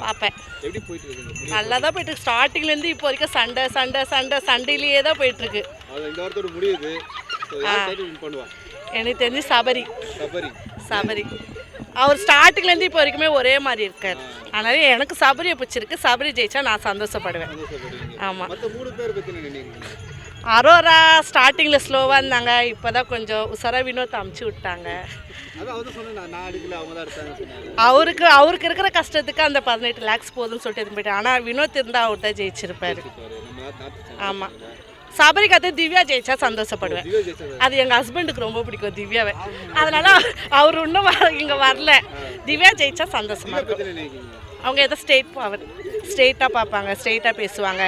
பார்ப்பேன். எப்படி போயிட்டு இருக்கு? நல்லா தான் போயிட்டு இருக்கு. ஸ்டார்டிங்லேருந்து இப்போ வரைக்கும் சண்டையிலேயே தான் போயிட்டுருக்கு. இந்த வாரத்தோட முடியுது. எனக்கு தெரிஞ்சு சபரி. சபரி அவர் ஸ்டார்டிங்லேருந்து இப்போ வரைக்குமே ஒரே மாதிரி இருக்கார். அதனால எனக்கு சபரியை பிடிச்சிருக்கு. சபரி ஜெயிச்சா நான் சந்தோஷப்படுவேன். ஆமாம். அரோரா ஸ்டார்டிங்கில் ஸ்லோவாக இருந்தாங்க. இப்போ தான் கொஞ்சம் உசரா வினோத் அமுச்சு விட்டாங்க. அவருக்கு இருக்கிற கஷ்டத்துக்கு அந்த 18 lakhs போதுன்னு சொல்லிட்டு எதுவும் போயிட்டேன். ஆனால் வினோத் இருந்தால் அவர் தான் ஜெயிச்சிருப்பார். ஆமாம். சபரிக்கு அது திவ்யா ஜெயிச்சா சந்தோஷப்படுவேன். அது எங்கள் ஹஸ்பண்டுக்கு ரொம்ப பிடிக்கும் திவ்யாவை. அதனால அவர் இன்னும் இங்கே வரல. திவ்யா ஜெயிச்சா சந்தோஷமாக இருக்கும். அவங்க எதோ ஸ்ட்ரெயிட்டாக பார்ப்பாங்க, ஸ்ட்ரெயிட்டாக பேசுவாங்க.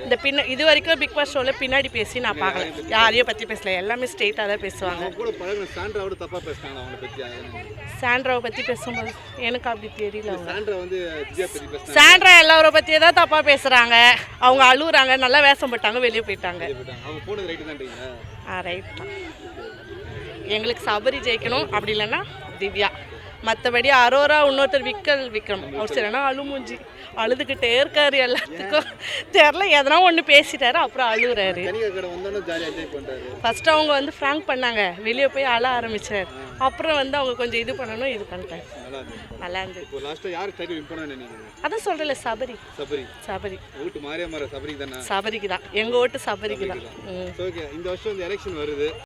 இந்த இது வரைக்கும் பிக் பாஸ் ஷோவில் பின்னாடி பேசி நான் பார்க்கல. யாரையும் பற்றி பேசல, எல்லாமே ஸ்ட்ரெயிட்டாக தான் பேசுவாங்க. சாண்ட்ராவை பற்றி பேசும்போது எனக்கு அப்படி தெரியல. சாண்ட்ரா எல்லாரை பற்றியே தான் தப்பாக பேசுகிறாங்க. அவங்க அழுகுறாங்க, நல்லா வேஷம் போட்டாங்க, வெளியே போயிட்டாங்க. ரைட் தான். எங்களுக்கு சபரி ஜெயிக்கணும், அப்படி இல்லைன்னா திவ்யா. மற்றபடி அரோரா இன்னொருத்தர் விக்ரம் அவர் சரினா அழுமூஞ்சி அழுதுகிட்டே இருக்காரு. எல்லாத்துக்கும் தெரில, எதனா ஒன்று பேசிட்டாரு, அப்புறம் அழுகுறாரு. ஃபர்ஸ்ட் அவங்க வந்து ஃப்ராங்க் பண்ணாங்க, வெளியே போய் அழ ஆரம்பிச்சார். அப்புறம் வந்து அவங்க கொஞ்சம் இது பண்ணணும், இது பண்ணிட்டாங்க. நல்லா இருந்தது. அதான் சொல்றல, சபரிக்கு தான் எங்கள் ஓட்டு. சபரிக்கு தான். இந்த வருஷம் எலெக்ஷன் வருது.